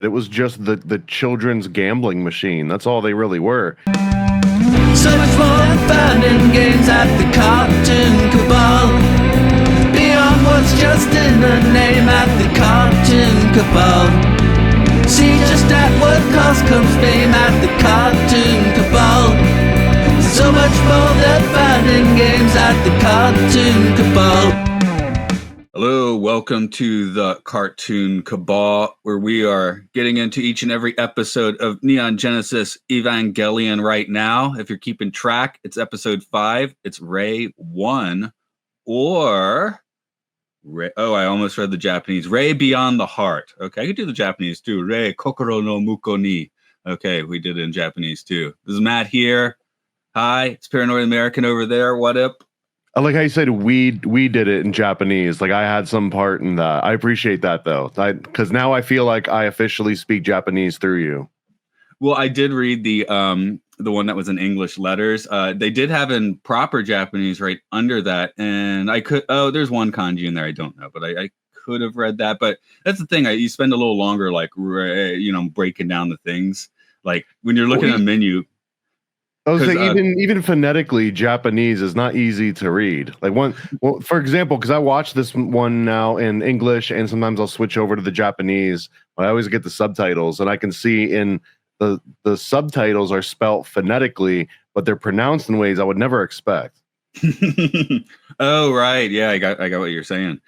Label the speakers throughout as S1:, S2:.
S1: It was just the children's gambling machine. That's all they really were.
S2: So much more than fun in games at the Cartoon Cabal. Beyond what's just in the name at the Cartoon Cabal. See just at what cost comes fame at the Cartoon Cabal. So much more than fun in games at the Cartoon Cabal.
S3: Hello, welcome to the Cartoon Cabal, where we are getting into each and every episode of Neon Genesis Evangelion right now. If you're keeping track, it's episode 5. It's Rei 1, or Rei, I almost read the Japanese. Rei Beyond the Heart. Okay, I could do the Japanese too. Rei Kokoro no Muko ni. Okay, we did it in Japanese too. This is Matt here. Hi, it's Paranoid American over there. What up?
S1: I like how you said we did it in Japanese. Like I had some part in that. I appreciate that though, because now I feel like I officially speak Japanese through you.
S3: Well, I did read the one that was in English letters. They did have in proper Japanese right under that, and I could. Oh, there's one kanji in there I don't know, but I could have read that. But that's the thing. You spend a little longer, like breaking down the things. Like when you're looking at a menu.
S1: I was saying, even phonetically, Japanese is not easy to read. Like for example, because I watch this one now in English, and sometimes I'll switch over to the Japanese. But I always get the subtitles, and I can see in the subtitles are spelt phonetically, but they're pronounced in ways I would never expect.
S3: Oh right, yeah, I got what you're saying.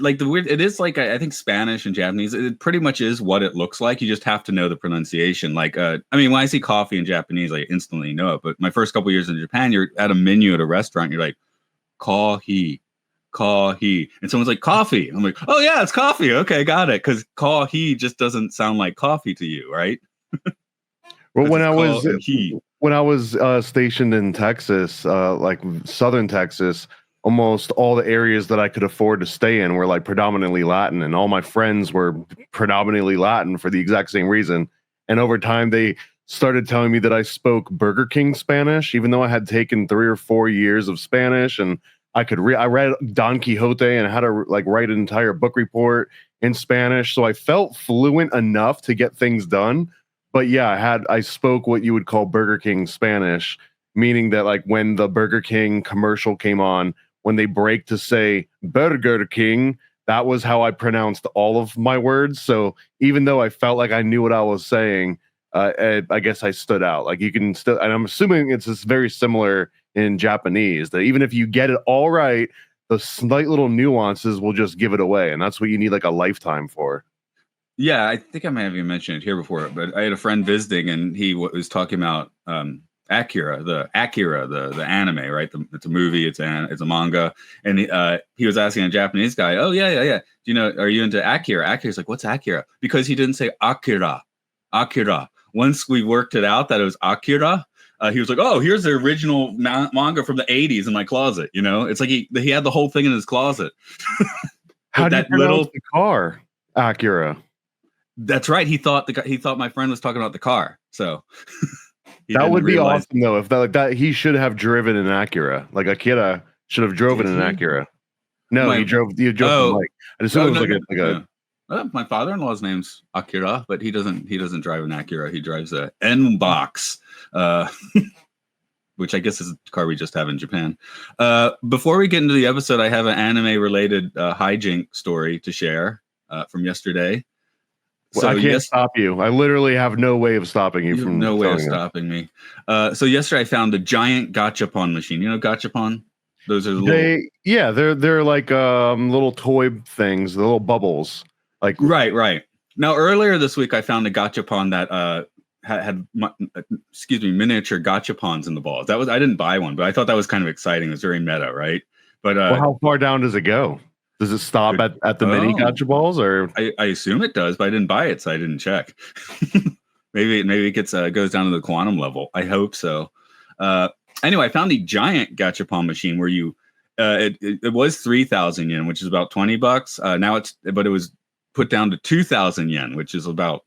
S3: Like the weird, it is like I think Spanish and Japanese. It pretty much is what it looks like. You just have to know the pronunciation. Like, I mean, when I see coffee in Japanese, I instantly know it. But my first couple years in Japan, you're at a menu at a restaurant. You're like, coffee, and someone's like, coffee. I'm like, oh yeah, it's coffee. Okay, got it. Because coffee just doesn't sound like coffee to you, right?
S1: Well, when I was stationed in Texas, like southern Texas. Almost all the areas that I could afford to stay in were like predominantly Latin, and all my friends were predominantly Latin for the exact same reason. And over time, they started telling me that I spoke Burger King Spanish, even though I had taken 3 or 4 years of Spanish, and I read Don Quixote and I had to write an entire book report in Spanish. So I felt fluent enough to get things done. But yeah, I spoke what you would call Burger King Spanish, meaning that like when the Burger King commercial came on, when they break to say Burger King, that was how I pronounced all of my words. So even though I felt like I knew what I was saying, I guess I stood out. Like you can still, and I'm assuming it's just very similar in Japanese, that even if you get it all right, the slight little nuances will just give it away. And that's what you need like a lifetime for.
S3: Yeah, I think I might have even mentioned it here before, but I had a friend visiting and he was talking about Akira, the anime, right? It's a movie, it's a manga, and he was asking a Japanese guy, "Oh yeah. Do you know? Are you into Akira?" Akira's like, "What's Akira?" Because he didn't say Akira. Once we worked it out that it was Akira, he was like, "Oh, here's the original manga from the '80s in my closet." You know, it's like he had the whole thing in his closet.
S1: How did you pronounce the car? Akira.
S3: That's right. He thought my friend was talking about the car. So.
S1: That would be awesome, though. If that he should have driven an Acura. Like Akira should have driven an Acura. No, he drove the bike. I just thought it was
S3: my father-in-law's name's Akira, but he doesn't drive an Acura. He drives a N-Box, which I guess is a car we just have in Japan. Before we get into the episode, I have an anime-related hijink story to share from yesterday.
S1: So I can't stop you. I literally have no way of stopping you from.
S3: No way of stopping me. So yesterday I found a giant Gachapon machine. You know Gachapon? Those are
S1: they're like little toy things, the little bubbles. Like
S3: right. Now earlier this week I found a Gachapon that had miniature Gachapons in the balls. I didn't buy one, but I thought that was kind of exciting. It was very meta, right? But
S1: how far down does it go? Does it stop at the mini gotcha balls, or
S3: I assume it does, but I didn't buy it, so I didn't check. maybe it goes down to the quantum level. I hope so. Anyway, I found a giant Gachapon machine where you it was 3,000 yen, which is about $20. Now it was put down to 2,000 yen, which is about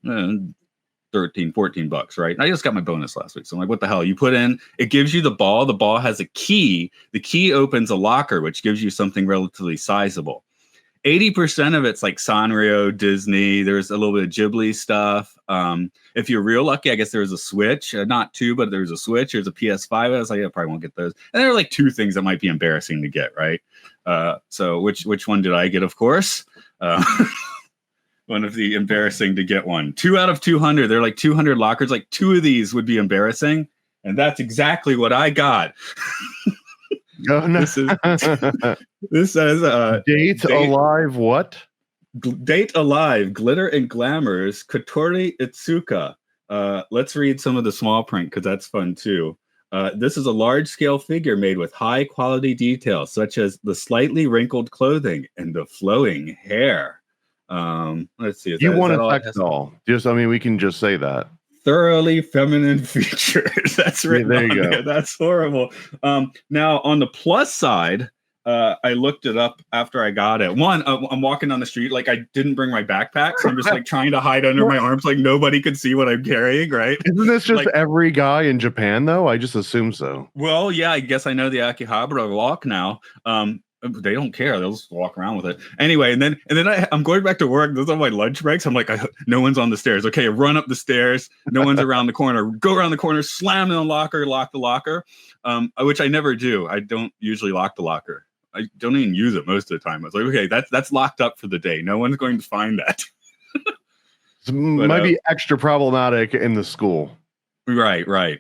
S3: $13-14, right? I just got my bonus last week, so I'm like, what the hell? You put in, it gives you the ball has a key. The key opens a locker, which gives you something relatively sizable. 80% of it's like Sanrio, Disney. There's a little bit of Ghibli stuff. If you're real lucky, I guess there was a Switch. Not two, but there was a Switch. There's a PS5. I was like, I probably won't get those. And there are like 2 things that might be embarrassing to get, right? So which one did I get? Of course, one of the embarrassing to get one. 2 out of 200. They're like 200 lockers. Like 2 of these would be embarrassing, and that's exactly what I got.
S1: Oh, no.
S3: This says
S1: date alive what?
S3: Date alive, glitter and glamours, Kotori Itsuka. Let's read some of the small print because that's fun too. This is a large-scale figure made with high-quality details, such as the slightly wrinkled clothing and the flowing hair. Let's see.
S1: You want a sex doll? We can just say that.
S3: Thoroughly feminine features. That's written
S1: there you
S3: on
S1: go.
S3: there. That's horrible. Now, on the plus side, I looked it up after I got it. One, I'm walking down the street, like I didn't bring my backpack, so I'm just like trying to hide under my arms, like nobody could see what I'm carrying, right?
S1: Isn't this just
S3: like,
S1: every guy in Japan, though? I just assume so.
S3: Well, yeah, I guess I know the Akihabara walk now. They don't care; they'll just walk around with it anyway. And then I'm going back to work. Those are my lunch breaks. I'm like, no one's on the stairs. Okay, run up the stairs. No one's around the corner. Go around the corner, slam in the locker, lock the locker, which I never do. I don't usually lock the locker. I don't even use it most of the time. I was like, okay, that's locked up for the day. No one's going to find that.
S1: It might be extra problematic in the school.
S3: Right.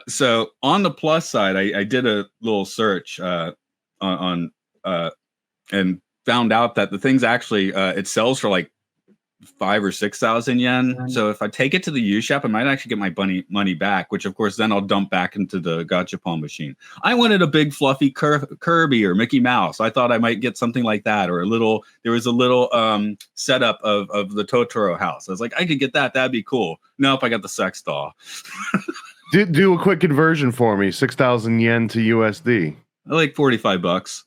S3: So on the plus side, I did a little search on and found out that the thing's actually it sells for like 5,000 or 6,000 yen. So if I take it to the used shop, I might actually get my money back, which of course then I'll dump back into the Gachapon machine. I wanted a big fluffy Kirby or Mickey Mouse. I thought I might get something like that, or there was a little setup of the Totoro house. I was like, I could get that. That'd be cool. Nope, I got the sex doll.
S1: Do a quick conversion for me. 6,000 yen to USD.
S3: Like $45.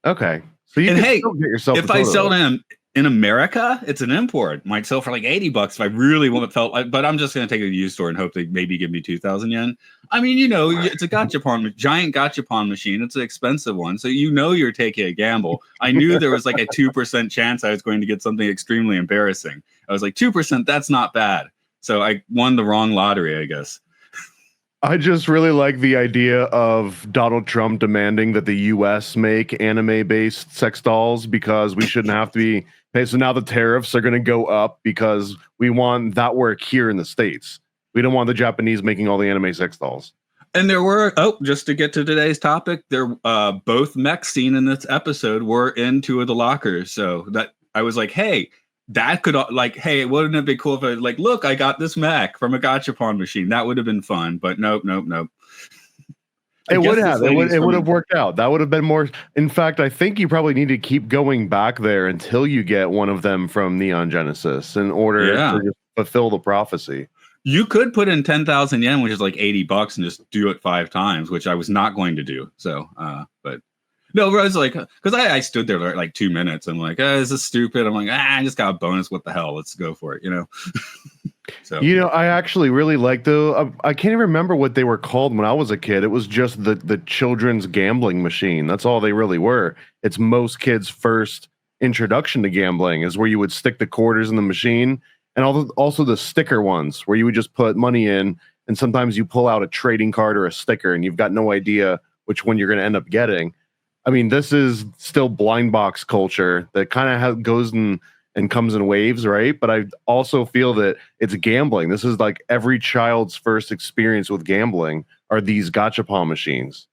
S1: Okay. So you can still get yourself
S3: if I sell them in America, it's an import. Might sell for like $80 if I really felt like, but I'm just going to take it to the used store and hope they maybe give me 2,000 yen. I mean, it's a giant Gachapon machine. It's an expensive one. So you're taking a gamble. I knew there was like a 2% chance I was going to get something extremely embarrassing. I was like, 2%, that's not bad. So I won the wrong lottery, I guess.
S1: I just really like the idea of Donald Trump demanding that the U.S. make anime-based sex dolls because we shouldn't have to be paid. So now the tariffs are going to go up because we want that work here in the States. We don't want the Japanese making all the anime sex dolls.
S3: And there were, just to get to today's topic, both mechs seen in this episode were in 2 of the lockers. So that I was like, hey, that could hey, wouldn't it be cool if I look, I got this mech from a Gachapon machine. That would have been fun, but nope.
S1: It would have worked out. That would have been more. In fact, I think you probably need to keep going back there until you get one of them from Neon Genesis in order to just fulfill the prophecy.
S3: You could put in 10,000 yen, which is like $80, and just do it 5 times, which I was not going to do. So, but no, I was like, because I stood there for like 2 minutes. I'm like, is this stupid? I'm like, I just got a bonus. What the hell? Let's go for it, So
S1: I actually really like I can't even remember what they were called when I was a kid. It was just the children's gambling machine. That's all they really were. It's most kids' first introduction to gambling is where you would stick the quarters in the machine, and also the sticker ones where you would just put money in, and sometimes you pull out a trading card or a sticker, and you've got no idea which one you're going to end up getting. I mean, this is still blind box culture that kind of goes and comes in waves, right? But I also feel that it's gambling. This is like every child's first experience with gambling are these Gachapon machines.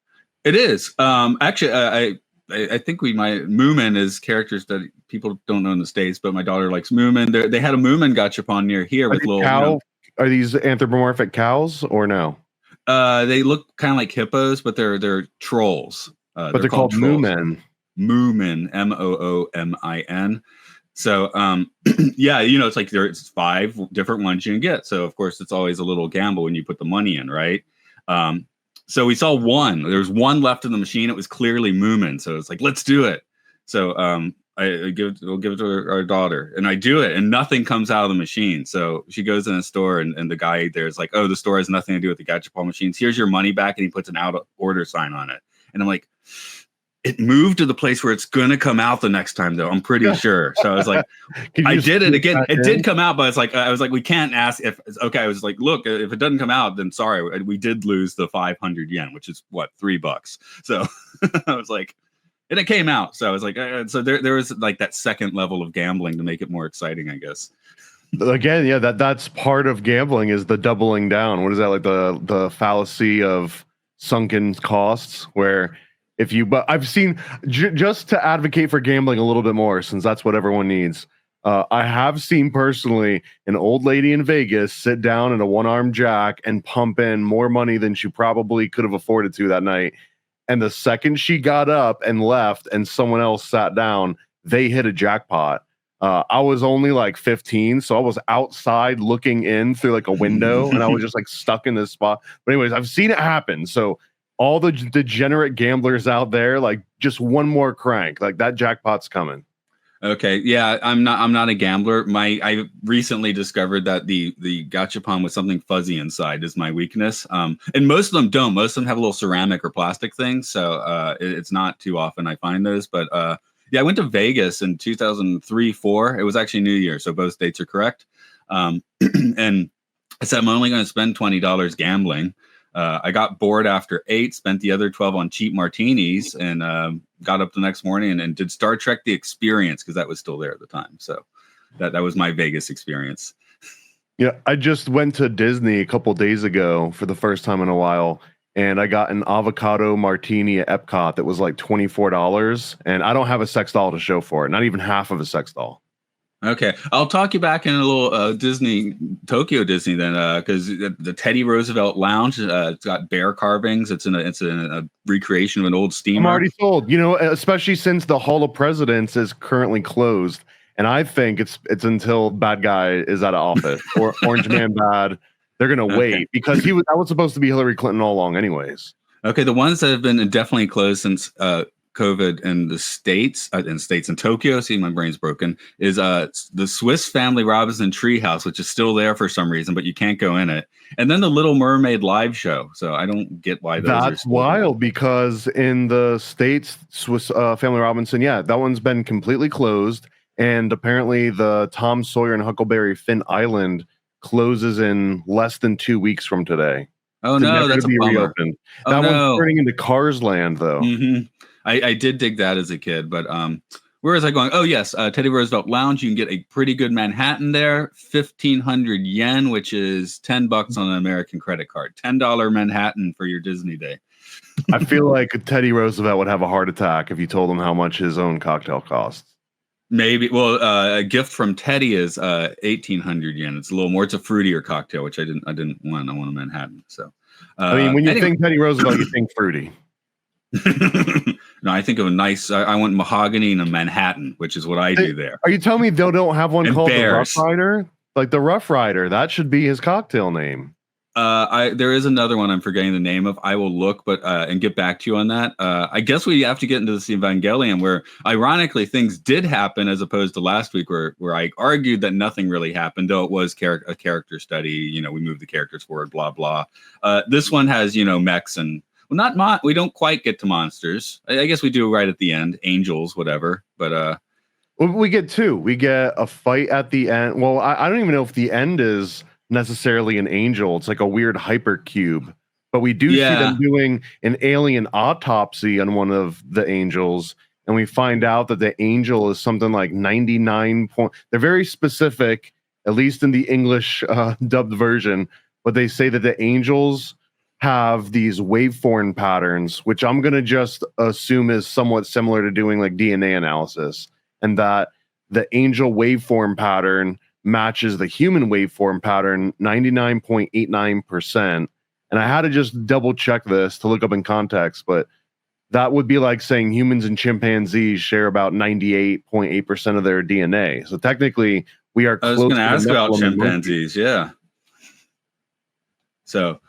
S3: It is. Actually, I think Moomin is characters that people don't know in the States, but my daughter likes Moomin. They had a Moomin Gachapon near here with little
S1: cow. Are these anthropomorphic cows or no?
S3: They look kind of like hippos, but they're trolls.
S1: But they're called Moomin.
S3: Moomin, Moomin. So, it's like there's 5 different ones you can get. So, of course, it's always a little gamble when you put the money in, right? So we saw one. There was one left in the machine. It was clearly Moomin. So it's like, let's do it. So we'll give it to our daughter, and I do it, and nothing comes out of the machine. So she goes in a store, and the guy there is like, oh, the store has nothing to do with the Gachapon machines. Here's your money back, and he puts an out of order sign on it. And I'm like, It moved to the place where it's going to come out the next time, though. I'm pretty sure. So I was like, I did it again. It did come out, but I was like, we can't ask if, okay. I was like, look, if it doesn't come out, then sorry. We did lose the 500 yen, which is what, $3. So I was like, and it came out. So I was like, so there was like that second level of gambling to make it more exciting, I guess.
S1: Again, yeah, that's part of gambling is the doubling down. What is that, like the fallacy of sunken costs, where but I've seen, just to advocate for gambling a little bit more, since that's what everyone needs. I have seen personally an old lady in Vegas sit down at a one-arm jack and pump in more money than she probably could have afforded to that night. And the second she got up and left and someone else sat down, they hit a jackpot. I was only like 15, so I was outside looking in through like a window, and I was just like stuck in this spot. But anyways, I've seen it happen. So all the degenerate gamblers out there, like, just one more crank, like that jackpot's coming.
S3: Okay, yeah, I'm not a gambler. I recently discovered that the Gachapon with something fuzzy inside is my weakness. And most of them don't. Most of them have a little ceramic or plastic thing, so it's not too often I find those. But yeah, I went to Vegas in 2003-04. It was actually New Year, so both dates are correct. And I said I'm only going to spend $20 gambling. I got bored after 8, spent the other 12 on cheap martinis, and got up the next morning and did Star Trek: The Experience, because that was still there at the time. So that was my Vegas experience.
S1: Yeah, I just went to Disney a couple days ago for the first time in a while, and I got an avocado martini at Epcot that was like $24, and I don't have a sex doll to show for it, not even half of a sex doll.
S3: Okay, I'll talk you back in a little Tokyo Disney then, because the Teddy Roosevelt Lounge, it's got bear carvings. It's a recreation of an old steamer.
S1: I'm already sold. Especially since the Hall of Presidents is currently closed, and I think it's until bad guy is out of office or Orange Man bad. They're gonna wait because that was supposed to be Hillary Clinton all along, anyways.
S3: Okay, the ones that have been definitely closed since COVID in the States, in Tokyo, see, my brain's broken, is the Swiss Family Robinson Treehouse, which is still there for some reason, but you can't go in it. And then the Little Mermaid live show. So I don't get why those are. That's
S1: wild, because in the States, Swiss Family Robinson, yeah, that one's been completely closed. And apparently the Tom Sawyer and Huckleberry Finn Island closes in less than 2 weeks from today.
S3: Oh, no, that's a bummer.
S1: Reopened. That one's turning into Cars Land, though.
S3: Mm-hmm. I did dig that as a kid, but where was I going? Oh, yes, Teddy Roosevelt Lounge. You can get a pretty good Manhattan there, 1,500 yen, which is $10 on an American credit card. $10 Manhattan for your Disney day.
S1: I feel like Teddy Roosevelt would have a heart attack if you told him how much his own cocktail costs.
S3: Maybe. Well, a gift from Teddy is 1,800 yen. It's a little more. It's a fruitier cocktail, which I didn't want. I want a Manhattan. So,
S1: I mean, when you think Teddy Roosevelt, you think fruity.
S3: No, I think of a nice. I want mahogany and a Manhattan, which is what I do there.
S1: Are you telling me they don't have one called the Rough Rider? Like the Rough Rider, that should be his cocktail name.
S3: There is another one I'm forgetting the name of. I will look, but and get back to you on that. I guess we have to get into this Evangelion, where ironically things did happen, as opposed to last week, where I argued that nothing really happened, though it was a character study. We moved the characters forward, blah blah. This one has mechs and. Well, we don't quite get to monsters. I guess we do right at the end, angels, whatever. But
S1: we get two. We get a fight at the end. Well, I don't even know if the end is necessarily an angel. It's like a weird hypercube. But we do see them doing an alien autopsy on one of the angels, and we find out that the angel is something like 99 point. They're very specific, at least in the English dubbed version. But they say that the angels have these waveform patterns, which I'm going to just assume is somewhat similar to doing like DNA analysis, and that the angel waveform pattern matches the human waveform pattern 99.89%. And I had to just double check this to look up in context, but that would be like saying humans and chimpanzees share about 98.8% of their DNA. So technically we are
S3: close. I was going to ask about chimpanzees. Yeah. So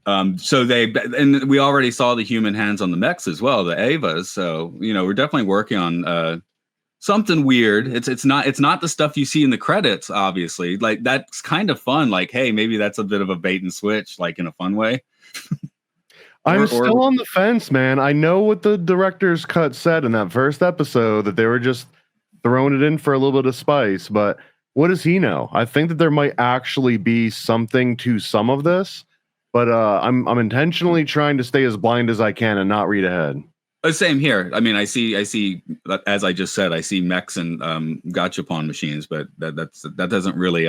S3: we already saw the human hands on the mechs as well, the Evas. So, we're definitely working on something weird. It's not the stuff you see in the credits, obviously. Like, that's kind of fun. Like, hey, maybe that's a bit of a bait and switch, like in a fun way.
S1: I'm still on the fence, man. I know what the director's cut said in that first episode, that they were just throwing it in for a little bit of spice, but what does he know? I think that there might actually be something to some of this, but I'm intentionally trying to stay as blind as I can and not read ahead.
S3: Same here. I mean, I see, as I just said, I see mechs and Gachapon machines, but that doesn't really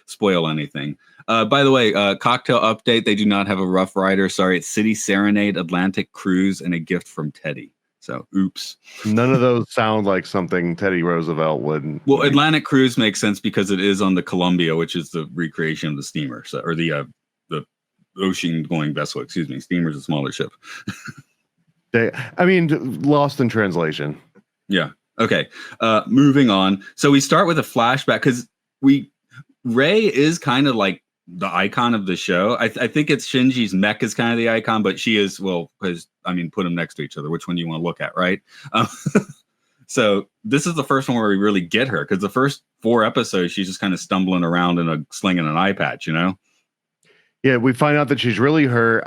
S3: spoil anything. By the way, cocktail update: they do not have a Rough Rider. Sorry, it's City Serenade, Atlantic Cruise, and a gift from Teddy. So, oops.
S1: None of those sound like something Teddy Roosevelt would.
S3: Well, Atlantic Cruise makes sense because it is on the Columbia, which is the recreation of the steamer, or the ocean-going vessel. Excuse me, steamer's a smaller ship.
S1: I mean, lost in translation.
S3: Yeah. Okay. Moving on. So we start with a flashback because Rei is kind of like the icon of the show. I think it's Shinji's mech is kind of the icon, but she is, well, because I mean, put them next to each other. Which one do you want to look at, right? So this is the first one where we really get her, because the first 4 episodes she's just kind of stumbling around in slinging an eye patch, you know?
S1: Yeah, we find out that she's really her.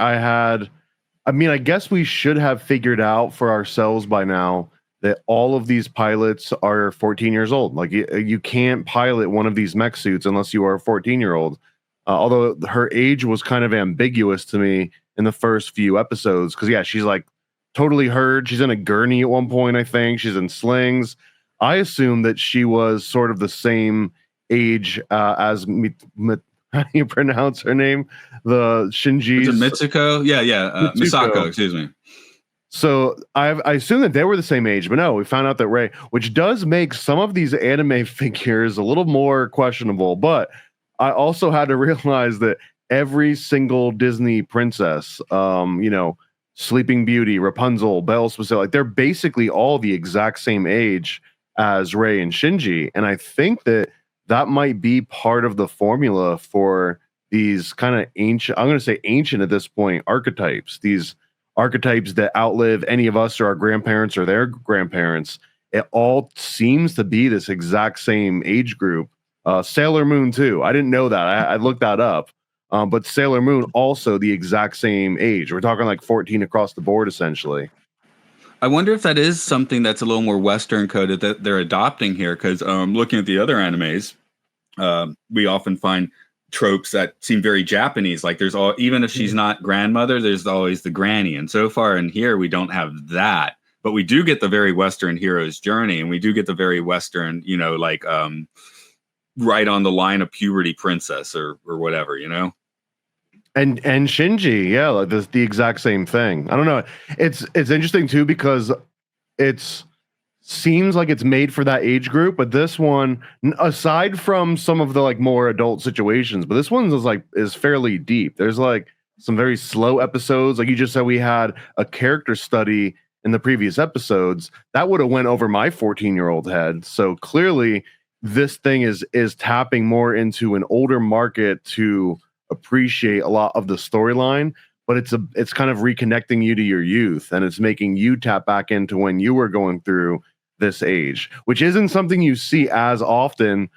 S1: I mean, I guess we should have figured out for ourselves by now that all of these pilots are 14 years old. Like, you can't pilot one of these mech suits unless you are a 14-year-old. Although her age was kind of ambiguous to me in the first few episodes. Because, yeah, she's like totally hurt. She's in a gurney at one point, I think. She's in slings. I assumed that she was sort of the same age as how do you pronounce her name? The Shinji's
S3: Mitsuko? Yeah. Misako, excuse me.
S1: So I assume that they were the same age, but no, we found out that Rei, which does make some of these anime figures a little more questionable. But I also had to realize that every single Disney princess, Sleeping Beauty, Rapunzel, Belle specific, like they're basically all the exact same age as Rei and Shinji. And I think that might be part of the formula for these kind of ancient, I'm going to say ancient at this point, archetypes, these archetypes that outlive any of us or our grandparents or their grandparents. It all seems to be this exact same age group. Sailor Moon too. I didn't know that. I looked that up. But Sailor Moon also the exact same age. We're talking like 14 across the board, essentially.
S3: I wonder if that is something that's a little more Western coded that they're adopting here, because looking at the other animes, we often find tropes that seem very Japanese. Like even if she's not grandmother, there's always the granny. And so far in here, we don't have that, but we do get the very Western hero's journey, and we do get the very Western, right on the line of puberty princess or whatever,
S1: And Shinji, yeah, like the exact same thing. I don't know. It's interesting too, because it's seems like it's made for that age group, but this one, aside from some of the like more adult situations, but this one is fairly deep. There's like some very slow episodes. Like you just said, we had a character study in the previous episodes that would have went over my 14-year-old head. So clearly this thing is tapping more into an older market to appreciate a lot of the storyline, but it's kind of reconnecting you to your youth, and it's making you tap back into when you were going through this age, which isn't something you see as often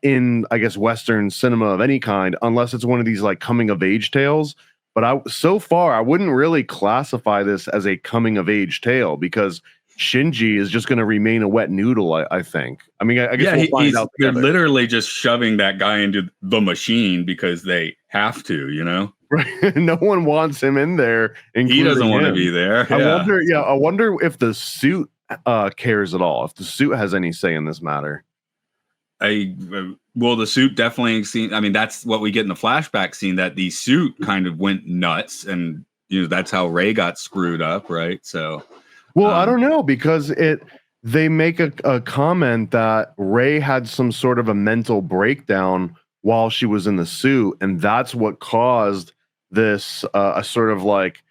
S1: in, I guess, Western cinema of any kind, unless it's one of these like coming of age tales. But so far, I wouldn't really classify this as a coming of age tale, because Shinji is just going to remain a wet noodle, I think. I mean, I guess we'll find out together.
S3: They're literally just shoving that guy into the machine because they have to,
S1: Right. No one wants him in there.
S3: He doesn't want to be there.
S1: I wonder if the suit cares at all, if the suit has any say in this matter.
S3: The suit definitely seen. I mean, that's what we get in the flashback scene, that the suit kind of went nuts, and that's how Rei got screwed up, right? So,
S1: well, I don't know, because they make a comment that Rei had some sort of a mental breakdown while she was in the suit, and that's what caused this a sort of like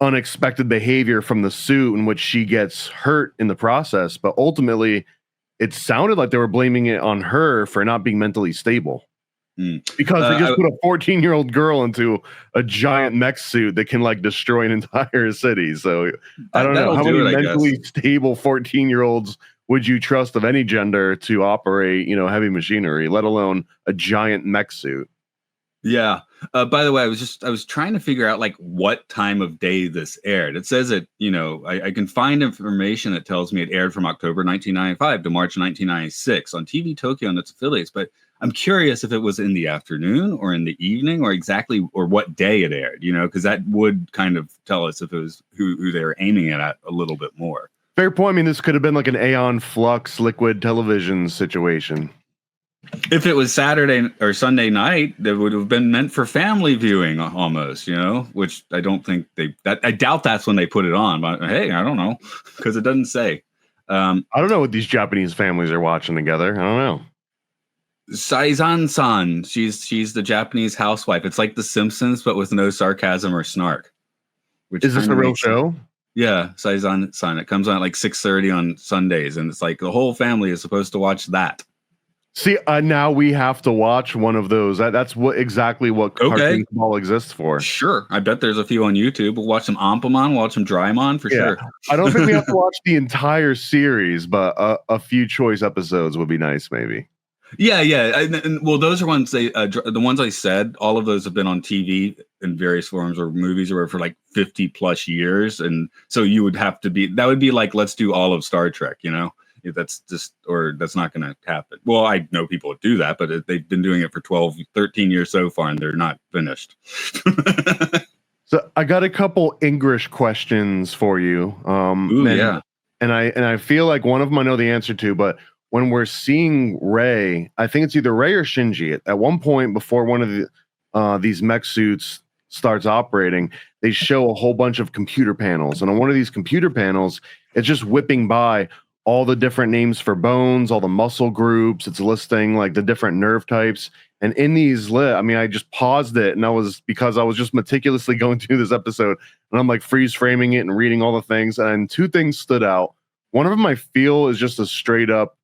S1: unexpected behavior from the suit, in which she gets hurt in the process. But ultimately, it sounded like they were blaming it on her for not being mentally stable. Because they just put a 14-year-old girl into a giant mech suit that can like destroy an entire city. So I don't know how many mentally stable 14-year-olds would you trust of any gender to operate, heavy machinery, let alone a giant mech suit.
S3: Yeah. By the way, I was trying to figure out like what time of day this aired. It says it, I can find information that tells me it aired from October 1995 to March 1996 on TV Tokyo and its affiliates. But I'm curious if it was in the afternoon or in the evening or what day it aired, because that would kind of tell us if it was who they were aiming it at a little bit more.
S1: Fair point. I mean, this could have been like an Aeon Flux liquid television situation.
S3: If it was Saturday or Sunday night, that would have been meant for family viewing almost, which I don't think I doubt that's when they put it on. But hey, I don't know, because it doesn't say.
S1: I don't know what these Japanese families are watching together. I don't know.
S3: Saizan-san, she's the Japanese housewife. It's like The Simpsons, but with no sarcasm or snark.
S1: Is this a real show?
S3: Yeah, Saizan-san. It comes on at like 6:30 on Sundays, and it's like the whole family is supposed to watch that.
S1: See, now we have to watch one of those. That's exactly what Cartoon Cabal exists for.
S3: Sure. I bet there's a few on YouTube. We'll watch some Ampamon, watch some Drymon for sure.
S1: I don't think we have to watch the entire series, but a few choice episodes would be nice, maybe.
S3: Yeah. Well, those are ones the ones I said, all of those have been on TV in various forms or movies or for like 50 plus years. And so that would be like, let's do all of Star Trek, That's not going to happen. Well, I know people that do that, but they've been doing it for 12, 13 years so far, and they're not finished.
S1: So I got a couple English questions for you. And I feel like one of them I know the answer to, but when we're seeing Rei, I think it's either Rei or Shinji. At one point before one of these mech suits starts operating, they show a whole bunch of computer panels. And on one of these computer panels, it's just whipping by all the different names for bones, all the muscle groups. It's listing like the different nerve types. And in these I just paused it, and because I was just meticulously going through this episode, and I'm like freeze framing it and reading all the things. And two things stood out. One of them I feel is just a straight up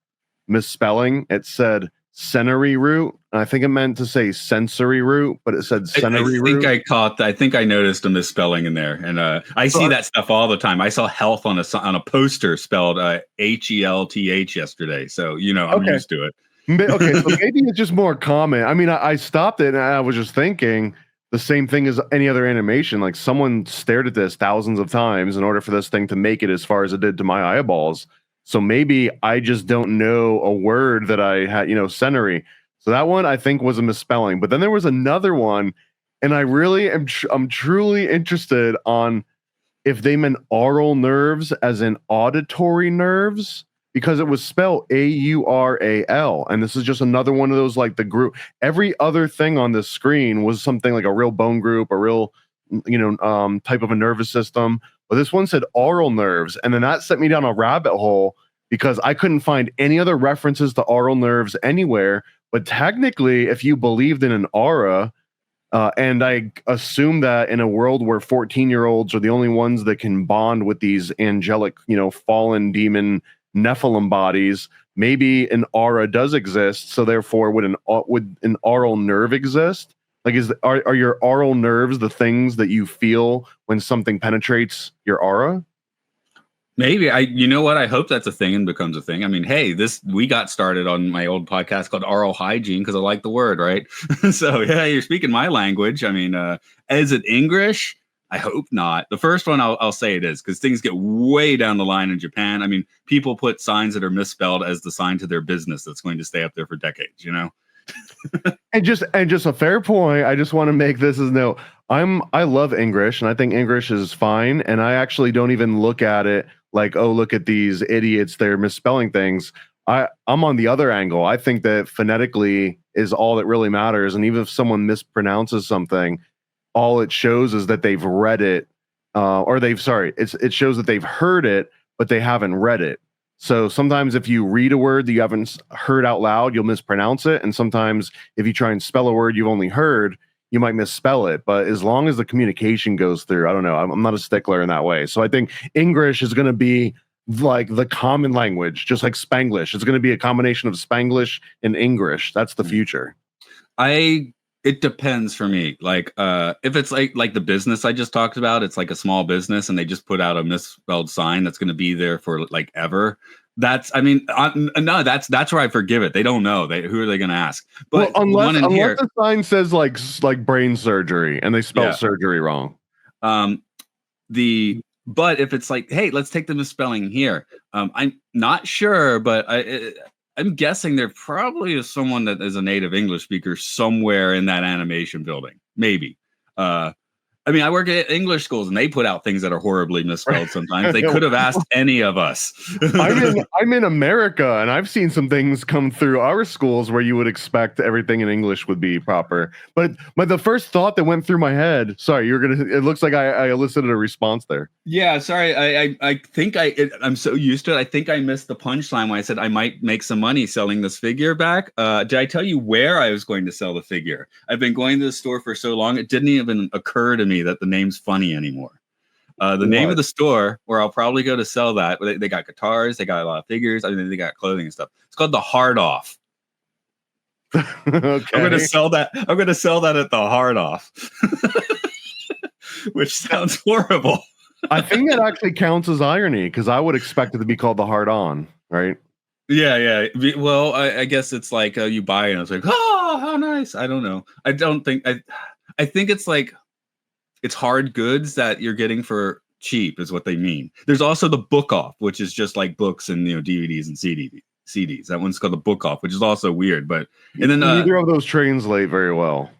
S1: misspelling. It said sensory root. And I think it meant to say sensory root, but it said sensory root.
S3: I think I noticed a misspelling in there. And I see that stuff all the time. I saw health on a poster spelled HELTH yesterday. So, I'm used to it.
S1: Okay, so maybe it's just more common. I mean, I stopped it and I was just thinking the same thing as any other animation. Like someone stared at this thousands of times in order for this thing to make it as far as it did to my eyeballs. So maybe I just don't know a word that I had, sensory. So that one I think was a misspelling. But then there was another one, and I really I'm truly interested on if they meant aural nerves as in auditory nerves, because it was spelled AURAL. And this is just another one of those, like the group. Every other thing on this screen was something like a real bone group, a real, type of a nervous system. But this one said aural nerves. And then that sent me down a rabbit hole because I couldn't find any other references to aural nerves anywhere. But technically, if you believed in an aura, and I assume that in a world where 14-year-olds are the only ones that can bond with these angelic, fallen demon Nephilim bodies, maybe an aura does exist. So therefore, would an aural nerve exist? Like, are your aural nerves the things that you feel when something penetrates your aura?
S3: Maybe. I hope that's a thing and becomes a thing. I mean, hey, we got started on my old podcast called Oral Hygiene because I like the word, right? So yeah, you're speaking my language. I mean, is it English? I hope not. The first one I'll say it is, because things get way down the line in Japan. I mean, people put signs that are misspelled as the sign to their business that's going to stay up there for decades,
S1: And just a fair point. I just want to make this as note. I love English, and I think English is fine. And I actually don't even look at it like, oh, look at these idiots, they're misspelling things. I'm on the other angle. I think that phonetically is all that really matters. And even if someone mispronounces something, all it shows is that they've read it, it shows that they've heard it, but they haven't read it. So sometimes if you read a word that you haven't heard out loud, you'll mispronounce it. And sometimes if you try and spell a word you've only heard, you might misspell it. But as long as the communication goes through, I don't know. I'm not a stickler in that way. So I think English is going to be like the common language, just like Spanglish. It's going to be a combination of Spanglish and English. That's the future.
S3: It depends for me. Like, if it's like the business I just talked about, it's like a small business and they just put out a misspelled sign that's going to be there for like ever. That's where I forgive it. They don't know. Who are they going to ask? But
S1: unless the sign says like brain surgery and they spell surgery wrong.
S3: But if it's like, hey, let's take the misspelling here. I'm not sure, but I'm guessing there probably is someone that is a native English speaker somewhere in that animation building. Maybe. I work at English schools and they put out things that are horribly misspelled sometimes. They could have asked any of us.
S1: I'm in America and I've seen some things come through our schools where you would expect everything in English would be proper. But the first thought that went through my head, sorry, it looks like I elicited a response there.
S3: Yeah, sorry. I think I'm so used to it. I think I missed the punchline when I said I might make some money selling this figure back. Did I tell you where I was going to sell the figure? I've been going to the store for so long, it didn't even occur to me that the name's funny anymore. The name of the store where I'll probably go to sell that, they got guitars, they got a lot of figures, they got clothing and stuff. It's called the Hard Off.
S1: Okay.
S3: I'm going to sell that at the Hard Off. Which sounds horrible.
S1: I think that actually counts as irony because I would expect it to be called the Hard On, right?
S3: Yeah. Well, I guess it's like you buy it and it's like, oh, how nice. I don't know. I think it's like it's hard goods that you're getting for cheap is what they mean. There's also the Book Off, which is just like books and DVDs and CDs. That one's called the Book Off, which is also weird. But and then
S1: neither of those translate very well.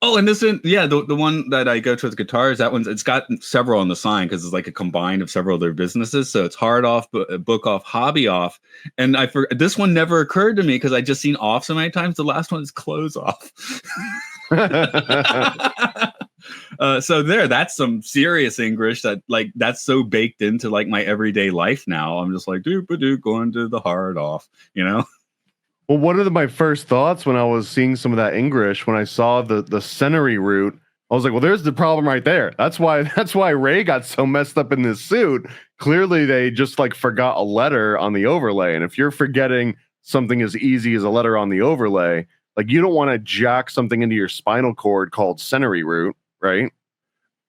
S3: Oh, and this one, the one that I go to with guitars, that one's it's got several on the sign because it's like a combined of several of their businesses. So it's Hard Off, Book Off, Hobby Off, and this one never occurred to me because I just seen off so many times. The last one is Close Off. So that's some serious English that's so baked into like my everyday life now. I'm just like going to the Hard Off,
S1: Well, one of my first thoughts when I was seeing some of that English, when I saw the Sensory root, I was like, well, there's the problem right there. That's why Rei got so messed up in this suit. Clearly, they just like forgot a letter on the overlay. And if you're forgetting something as easy as a letter on the overlay, like you don't want to jack something into your spinal cord called Sensory root, right?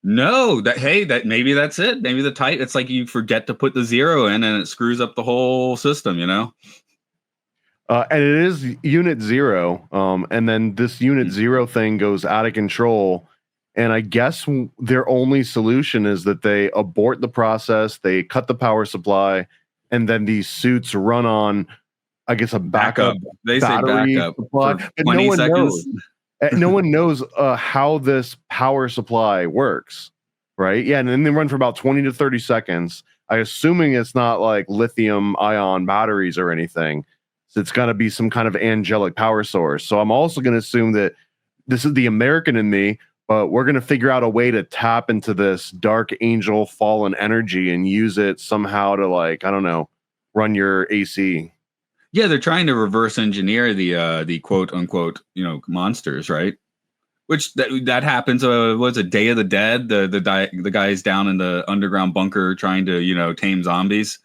S3: No, that maybe that's it. Maybe it's like you forget to put the 0 in and it screws up the whole system,
S1: And it is Unit 0, and then this Unit 0 thing goes out of control, and I guess their only solution is that they abort the process, they cut the power supply, and then these suits run on, I guess, a backup.
S3: They say backup supply.
S1: But no one knows. No one knows how this power supply works, right? Yeah, and then they run for about 20 to 30 seconds. I'm assuming it's not like lithium-ion batteries or anything. So it's got to be some kind of angelic power source. So I'm also going to assume that this is the American in me, but we're going to figure out a way to tap into this dark angel fallen energy and use it somehow to, like, I don't know, run your AC.
S3: Yeah, they're trying to reverse engineer the quote unquote, monsters, right? Which that happens. What's it, Day of the Dead? The guys down in the underground bunker trying to tame zombies.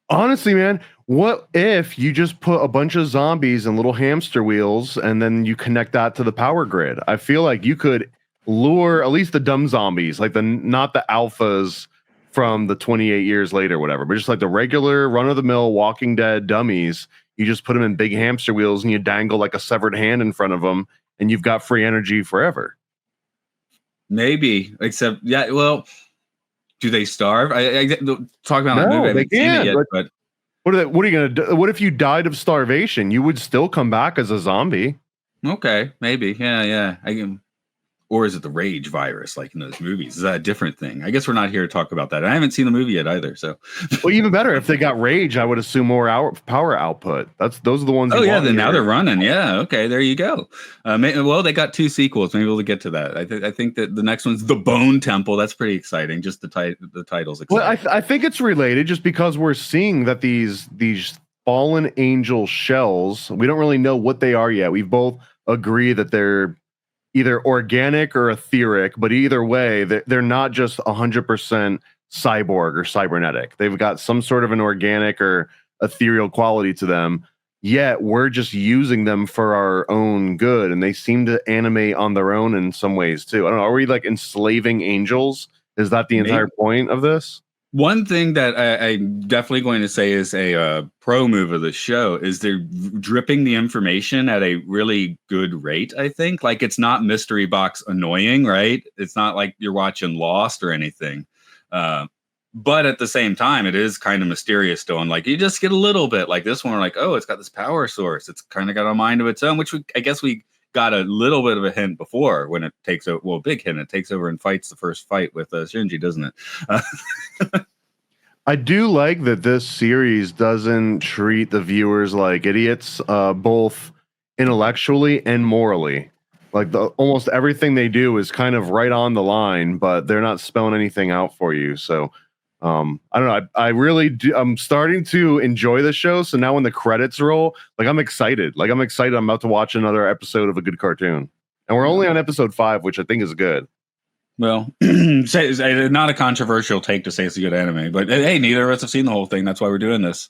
S1: Honestly, man, what if you just put a bunch of zombies in little hamster wheels and then you connect that to the power grid? I feel like you could lure at least the dumb zombies, like not the alphas from the 28 years later, whatever, but just like the regular run-of-the-mill Walking Dead dummies. You just put them in big hamster wheels and you dangle like a severed hand in front of them, and you've got free energy forever.
S3: Maybe, except well. Do they starve? I talk about that movie. I haven't seen it yet, but
S1: what are you gonna do? What if you died of starvation? You would still come back as a zombie.
S3: Okay, maybe. Yeah. Or is it the rage virus like in those movies? Is that a different thing? I guess we're not here to talk about that. I haven't seen the movie yet either. So,
S1: well, even better if they got rage. I would assume more power output. Those are the ones.
S3: Oh yeah, then now they're running. Yeah, okay, there you go. Well, they got 2 sequels. Maybe we'll get to that. I think that the next one's the Bone Temple. That's pretty exciting. Just the titles. Exciting.
S1: Well, I think it's related just because we're seeing that these fallen angel shells. We don't really know what they are yet. We both agree that they're either organic or etheric, but either way, they're not just 100% cyborg or cybernetic. They've got some sort of an organic or ethereal quality to them, yet we're just using them for our own good, and they seem to animate on their own in some ways too. I don't know, are we like enslaving angels? Is that the entire point of this?
S3: One thing that I'm definitely going to say is a pro move of the show is they're dripping the information at a really good rate, I think. Like, it's not mystery box annoying, right? It's not like you're watching Lost or anything. But at the same time, it is kind of mysterious still. And like, you just get a little bit like this one, we're like, oh, it's got this power source. It's kind of got a mind of its own, which I guess we got a little bit of a hint before when it takes over. Well, big hint. It takes over and fights the first fight with Shinji, doesn't it?
S1: I do like that this series doesn't treat the viewers like idiots, both intellectually and morally. Like almost everything they do is kind of right on the line, but they're not spelling anything out for you. So I don't know. I really do. I'm starting to enjoy the show. So now when the credits roll, like I'm excited. I'm about to watch another episode of a good cartoon. And we're only on episode 5, which I think is good.
S3: Well, not a controversial take to say it's a good anime, but hey, neither of us have seen the whole thing. That's why we're doing this.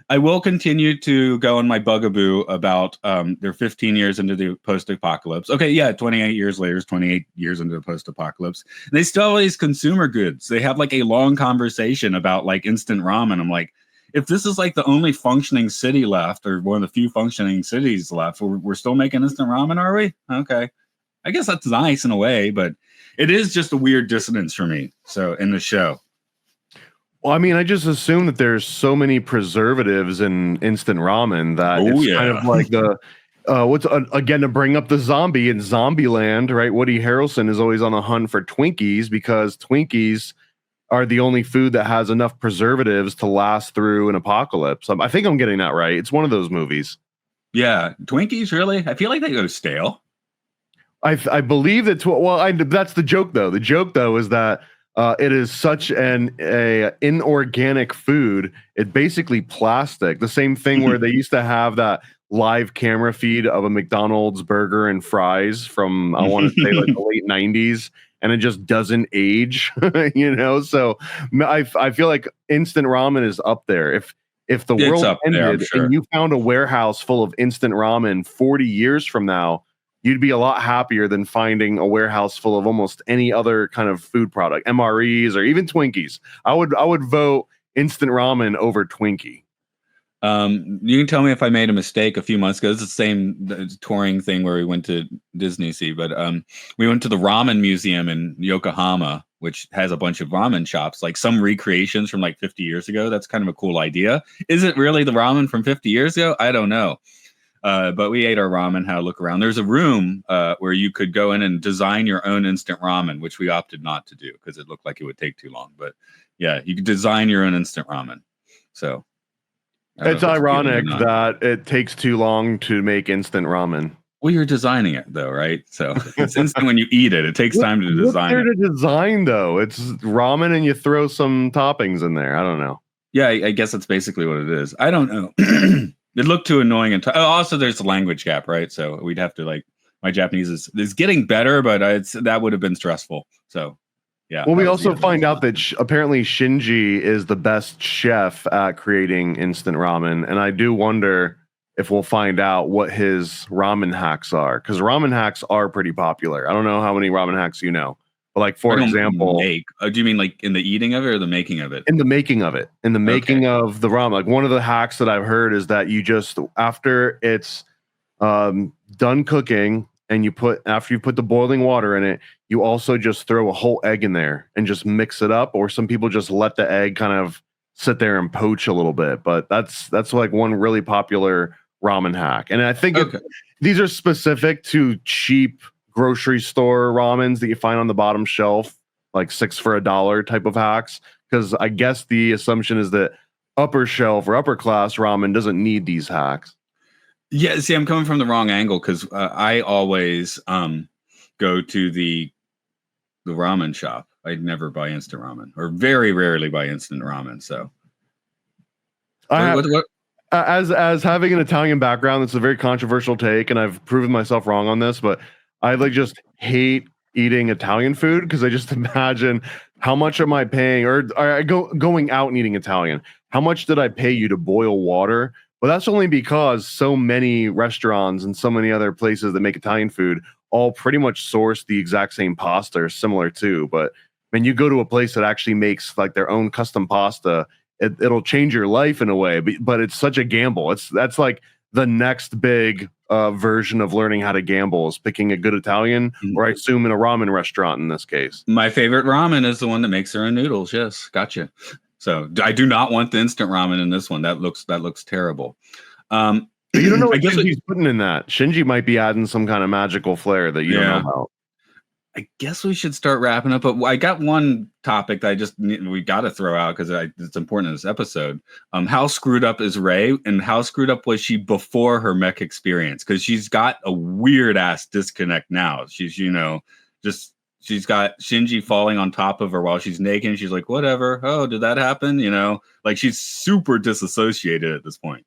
S3: I will continue to go on my bugaboo about they're 15 years into the post-apocalypse. Okay, yeah, 28 years later is 28 years into the post-apocalypse. They still have all these consumer goods. They have like a long conversation about like instant ramen. I'm like, if this is like the only functioning city left, or one of the few functioning cities left, we're still making instant ramen, are we? Okay. I guess that's nice in a way, but it is just a weird dissonance for me. So in the show.
S1: Well, I mean, I just assume that there's so many preservatives in instant ramen that it's kind of like the again, to bring up the zombie in Zombieland, right? Woody Harrelson is always on the hunt for Twinkies because Twinkies are the only food that has enough preservatives to last through an apocalypse. I think I'm getting that right. It's one of those movies.
S3: Yeah, Twinkies, really? I feel like they go stale.
S1: I believe that. That's the joke, though. The joke, though, is that it is such an inorganic food. It's basically plastic. The same thing where they used to have that live camera feed of a McDonald's burger and fries from, I want to say, like the late 90s, and it just doesn't age. So I feel like instant ramen is up there. If the world ended and you found a warehouse full of instant ramen 40 years from now, you'd be a lot happier than finding a warehouse full of almost any other kind of food product, MREs or even Twinkies. I would vote instant ramen over Twinkie.
S3: You can tell me if I made a mistake a few months ago. It's the same touring thing where we went to Disney Sea, but we went to the ramen museum in Yokohama, which has a bunch of ramen shops, like some recreations from like 50 years ago. That's kind of a cool idea. Is it really the ramen from 50 years ago? I don't know. But we ate our ramen, had a look around. There's a room where you could go in and design your own instant ramen, which we opted not to do because it looked like it would take too long. But yeah, you could design your own instant ramen. So
S1: it's ironic that it takes too long to make instant ramen.
S3: Well, you're designing it though, right? So it's instant when you eat it. It takes time to design it.
S1: What's there to design though? It's ramen and you throw some toppings in there. I don't know.
S3: Yeah, I guess that's basically what it is. I don't know. It looked too annoying. And also, there's a language gap, right? So we'd have to my Japanese is getting better, but that would have been stressful. So, yeah.
S1: Well, we also find out that apparently Shinji is the best chef at creating instant ramen. And I do wonder if we'll find out what his ramen hacks are, because ramen hacks are pretty popular. I don't know how many ramen hacks you know. But like, for example,
S3: do you mean like in the eating of it or the making of it?
S1: In the making of it. In the making of the ramen. Like one of the hacks that I've heard is that you just, after it's done cooking and after you put the boiling water in it, you also just throw a whole egg in there and just mix it up. Or some people just let the egg kind of sit there and poach a little bit. But that's like one really popular ramen hack. And I think these are specific to cheap grocery store ramens that you find on the bottom shelf, like 6 for $1 type of hacks. Because I guess the assumption is that upper shelf or upper class ramen doesn't need these hacks.
S3: Yeah, see, I'm coming from the wrong angle because I always go to the ramen shop. I'd never buy instant ramen, or very rarely buy instant ramen. So,
S1: as having an Italian background, it's a very controversial take, and I've proven myself wrong on this, but I just hate eating Italian food because I just imagine how much am I paying, or going out and eating Italian. How much did I pay you to boil water? Well, that's only because so many restaurants and so many other places that make Italian food all pretty much source the exact same pasta or similar to. But when you go to a place that actually makes like their own custom pasta, it'll change your life in a way, but it's such a gamble. That's like the next big version of learning how to gamble is picking a good Italian, or I assume in a ramen restaurant in this case.
S3: My favorite ramen is the one that makes their own noodles. Yes, gotcha. So I do not want the instant ramen in this one. That looks terrible.
S1: You don't know what Shinji's putting in that. Shinji might be adding some kind of magical flair that you don't know about.
S3: I guess we should start wrapping up, but I got one topic that we got to throw out because it's important in this episode. How screwed up is Rei, and how screwed up was she before her mech experience? Because she's got a weird ass disconnect now. She's she's got Shinji falling on top of her while she's naked. And she's like, whatever. Oh, did that happen? Like she's super disassociated at this point.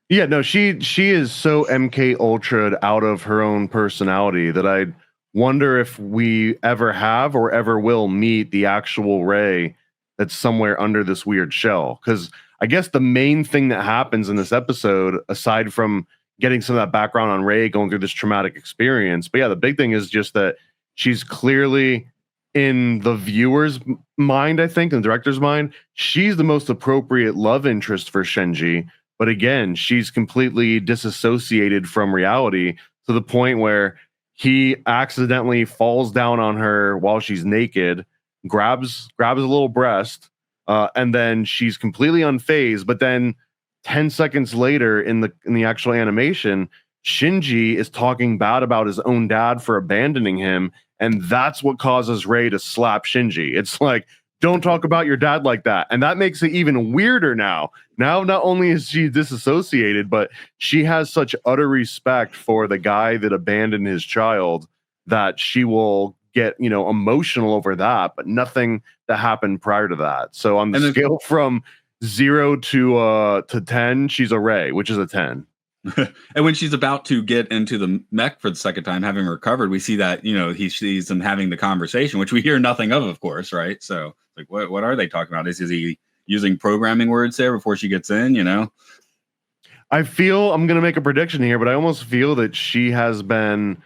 S1: Yeah, no, she is so MK Ultra'd out of her own personality that I wonder if we ever have or ever will meet the actual Rei that's somewhere under this weird shell. Because I guess the main thing that happens in this episode, aside from getting some of that background on Rei going through this traumatic experience, but yeah, the big thing is just that she's clearly in the viewer's mind, I think, and the director's mind, she's the most appropriate love interest for Shinji. But again, she's completely disassociated from reality to the point where he accidentally falls down on her while she's naked, grabs a little breast, and then she's completely unfazed. But then 10 seconds later in the actual animation, Shinji is talking bad about his own dad for abandoning him, and that's what causes Rei to slap Shinji. It's like, don't talk about your dad like that. And that makes it even weirder now. Now, not only is she disassociated, but she has such utter respect for the guy that abandoned his child that she will get, emotional over that, but nothing that happened prior to that. So on the scale from 0 to 10, she's a Rei, which is a 10.
S3: And when she's about to get into the mech for the second time, having recovered, we see that, he sees them having the conversation, which we hear nothing of course, right? So like, what are they talking about? Is he using programming words there before she gets in, I
S1: feel, I'm going to make a prediction here, but I almost feel that she has been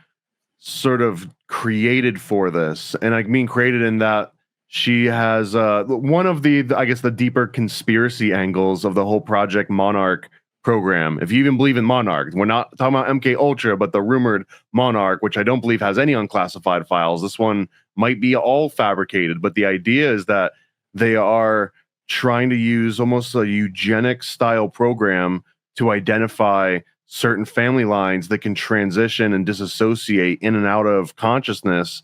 S1: sort of created for this. And I mean created in that she has one of the, I guess, the deeper conspiracy angles of the whole Project Monarch program. If you even believe in Monarch, we're not talking about MK Ultra, but the rumored Monarch, which I don't believe has any unclassified files. This one might be all fabricated, but the idea is that they are trying to use almost a eugenic style program to identify certain family lines that can transition and disassociate in and out of consciousness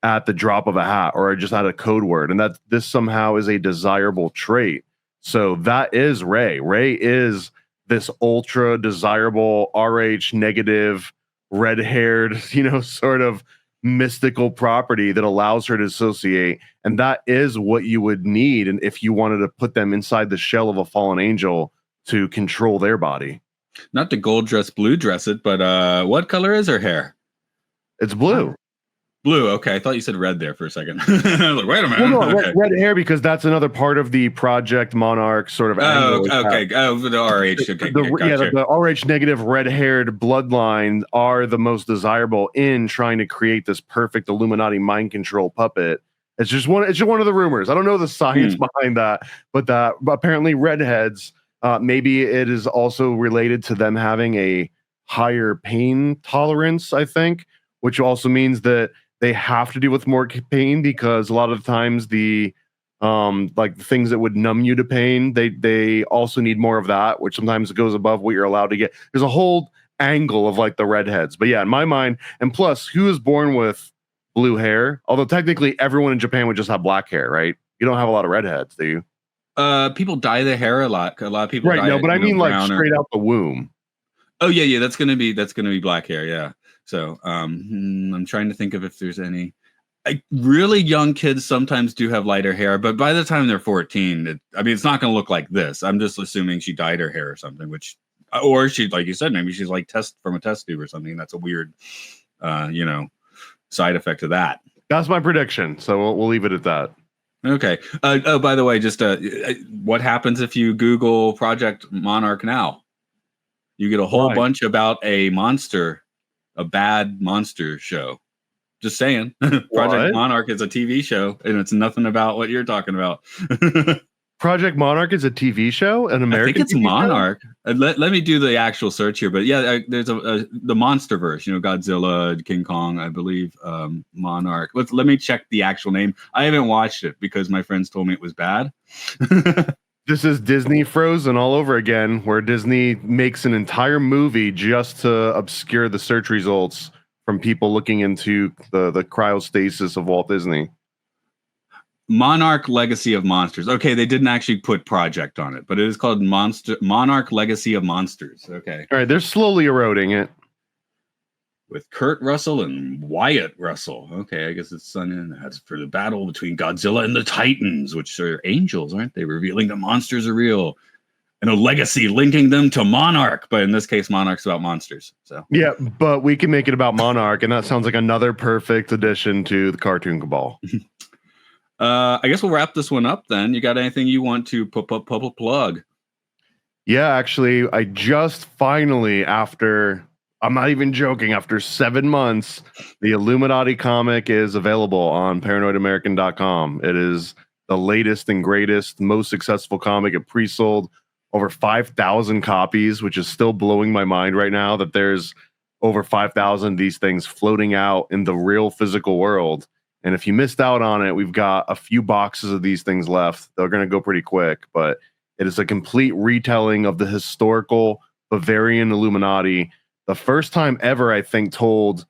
S1: at the drop of a hat or just at a code word, and that this somehow is a desirable trait. So that is Rei. Rei is this ultra desirable RH negative, red-haired, sort of mystical property that allows her to associate. And that is what you would need. And if you wanted to put them inside the shell of a fallen angel to control their body.
S3: Not to gold dress, blue dress it, but what color is her hair?
S1: It's blue.
S3: Blue. Okay. I thought you said red there for a second. Like, wait a minute.
S1: Well, no, okay. red hair, because that's another part of the Project Monarch sort of.
S3: Okay. Oh, the RH. Okay.
S1: Gotcha. The RH negative red-haired bloodline are the most desirable in trying to create this perfect Illuminati mind control puppet. It's just one of the rumors. I don't know the science behind that, but apparently redheads, maybe it is also related to them having a higher pain tolerance, I think, which also means that they have to deal with more pain, because a lot of times the like the things that would numb you to pain, they also need more of that, which sometimes goes above what you're allowed to get. There's a whole angle of like the redheads, but yeah, in my mind, and plus, who is born with blue hair? Although technically everyone in Japan would just have black hair, right? You don't have a lot of redheads, do you?
S3: People dye their hair a lot. A lot of people,
S1: right? No, but I mean like straight out the womb.
S3: Oh yeah, that's gonna be black hair, yeah. So I'm trying to think of if there's any. Really young kids sometimes do have lighter hair, but by the time they're 14, it's not going to look like this. I'm just assuming she dyed her hair or something, or she, like you said, maybe she's like from a test tube or something. That's a weird, side effect of that.
S1: That's my prediction. So we'll leave it at that.
S3: Okay. Oh, by the way, just what happens if you Google Project Monarch now? You get a whole bunch about a bad monster show. Just saying. Project Monarch is a TV show, and it's nothing about what you're talking about.
S1: Project Monarch is a TV show, an American.
S3: I think it's
S1: TV
S3: Monarch. Let me do the actual search here, but yeah, there's the MonsterVerse. Godzilla, King Kong, I believe. Monarch. Let me check the actual name. I haven't watched it because my friends told me it was bad.
S1: This is Disney Frozen all over again, where Disney makes an entire movie just to obscure the search results from people looking into the cryostasis of Walt Disney.
S3: Monarch Legacy of Monsters. Okay, they didn't actually put project on it, but it is called Monarch Legacy of Monsters. Okay.
S1: All right, they're slowly eroding it.
S3: With Kurt Russell and Wyatt Russell. Okay, I guess it's that's for the battle between Godzilla and the Titans, which are angels, aren't they? Revealing the monsters are real. And a legacy linking them to Monarch. But in this case, Monarch's about monsters. So
S1: yeah, but we can make it about Monarch, and that sounds like another perfect addition to the Cartoon Cabal.
S3: I guess we'll wrap this one up then. You got anything you want to plug?
S1: Yeah, actually, I just finally, I'm not even joking, after 7 months, the Illuminati comic is available on paranoidamerican.com. It is the latest and greatest, most successful comic. It pre-sold over 5,000 copies, which is still blowing my mind right now that there's over 5,000 of these things floating out in the real physical world. And if you missed out on it, we've got a few boxes of these things left. They're going to go pretty quick, but it is a complete retelling of the historical Bavarian Illuminati. The first time ever, I think, told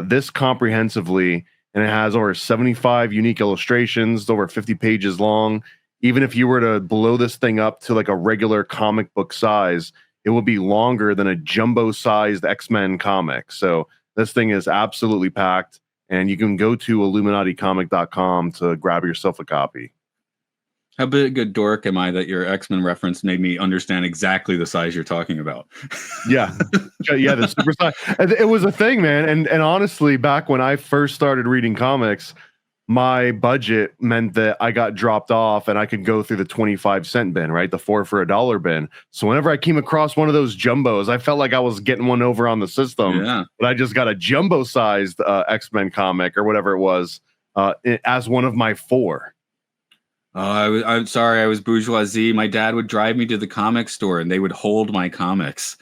S1: this comprehensively, and it has over 75 unique illustrations, over 50 pages long. Even if you were to blow this thing up to like a regular comic book size, it will be longer than a jumbo-sized X-Men comic. So this thing is absolutely packed. And you can go to IlluminatiComic.com to grab yourself a copy.
S3: How big a dork am I that your X-Men reference made me understand exactly the size you're talking about?
S1: Yeah. Yeah, the super size. It was a thing, man. And honestly, back when I first started reading comics, my budget meant that I got dropped off and I could go through the 25-cent bin, right? The 4 for $1 bin. So whenever I came across one of those jumbos, I felt like I was getting one over on the system.
S3: Yeah.
S1: But I just got a jumbo-sized X-Men comic or whatever it was as one of my 4.
S3: I'm sorry, I was bourgeoisie. My dad would drive me to the comic store and they would hold my comics.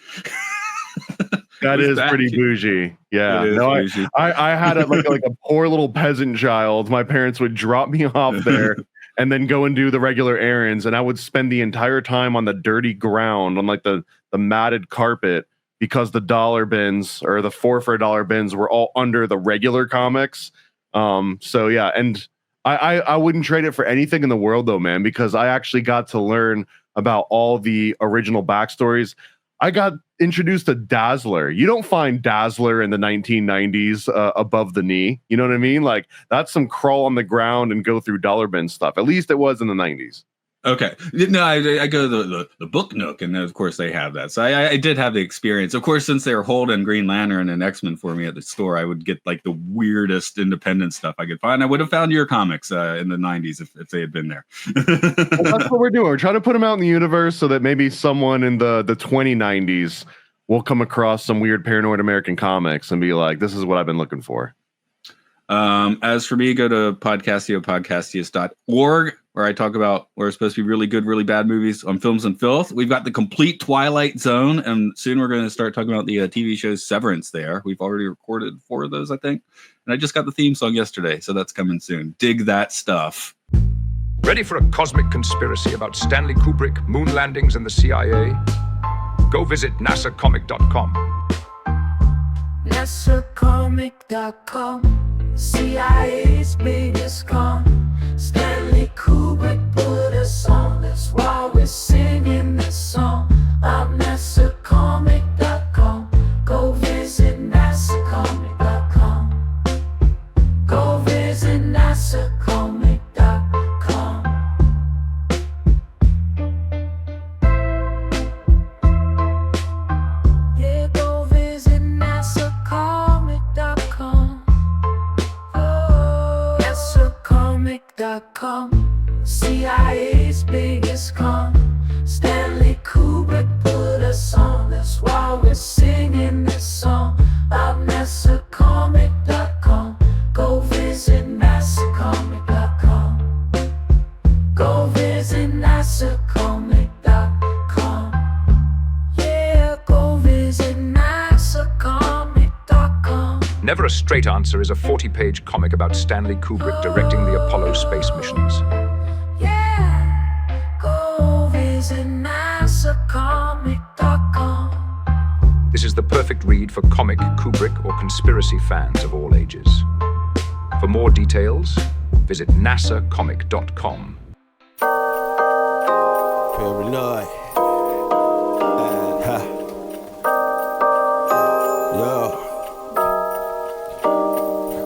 S1: That is pretty bougie. Yeah. No, bougie. I had like a poor little peasant child. My parents would drop me off there and then go and do the regular errands. And I would spend the entire time on the dirty ground on like the matted carpet because the dollar bins or the 4 for $1 bins were all under the regular comics. So yeah. And I wouldn't trade it for anything in the world though, man, because I actually got to learn about all the original backstories. I got introduced to Dazzler. You don't find Dazzler in the 1990s above the knee. You know what I mean? Like that's some crawl on the ground and go through dollar bin stuff. At least it was in the 90s.
S3: Okay. No, I go to the book nook, and of course they have that. So I did have the experience. Of course, since they were holding Green Lantern and X-Men for me at the store, I would get like the weirdest independent stuff I could find. I would have found your comics in the 90s if they had been there.
S1: Well, that's what we're doing. We're trying to put them out in the universe so that maybe someone in the 2090s will come across some weird Paranoid American comics and be like, this is what I've been looking for.
S3: As for me, go to podcastius.org, where I talk about where it's supposed to be really good, really bad movies on Films and Filth. We've got the complete Twilight Zone, and soon we're going to start talking about the TV show Severance there. We've already recorded 4 of those, I think. And I just got the theme song yesterday, so that's coming soon. Dig that stuff.
S4: Ready for a cosmic conspiracy about Stanley Kubrick, moon landings, and the CIA? Go visit nasacomic.com.
S2: nasacomic.com, CIA's biggest con. Stanley Kubrick put us on, that's why we're singing this song. I'm nasacomic.com. Go visit nasacomic.com. Go visit nasacomic.com. Yeah, go visit nasacomic.com. Oh, nasacomic.com. CIA's biggest con. Stanley Kubrick put us on, that's why we're singing this song. I'm nasacomic.com. Go
S4: a straight answer is a 40-page comic about Stanley Kubrick directing the Apollo space missions.
S2: Yeah, go visit NASAcomic.com.
S4: This is the perfect read for comic, Kubrick, or conspiracy fans of all ages. For more details, visit nasacomic.com.
S5: Paranoid. Yo.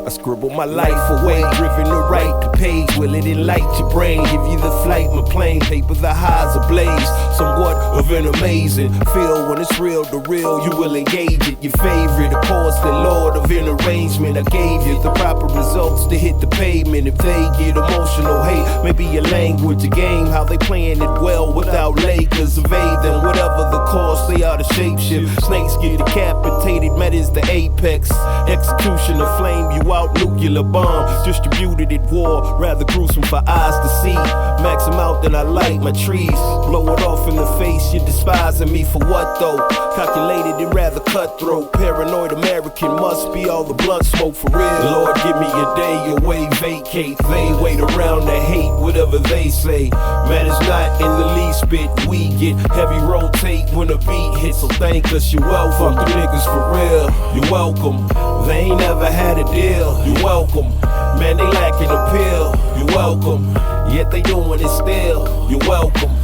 S5: I scribble my life away, driven to write the page. Will it enlighten your brain? Give you the flight, my plane, paper the highs ablaze. Somewhat of an amazing feel when it's real to real. You will engage it. Your favorite, of course, the Lord of an arrangement. I gave you the proper results to hit the pavement. If they get emotional, hey, maybe your language, a game, how they playing it well without Lakers. Evade them, whatever the cost, they are the shapeshift. Snakes get decapitated, met is the apex. Execution of flame you out, nuclear bomb distributed at war, rather gruesome for eyes to see. Max them out, then I light my trees. Blow it off in the face, you're despising me for what though? Calculated and rather cutthroat. Paranoid American must be all the blunt smoke for real. Lord, give me a day away, vacate. They wait around to hate whatever they say. Man, it's not in the least bit. We get heavy rotate when a beat hits, so thank us, you're welcome. Fuck the niggas for real, you're welcome. They ain't never had a deal, you're welcome. Man, they lacking appeal, you're welcome. Yet they doing it still, you're welcome.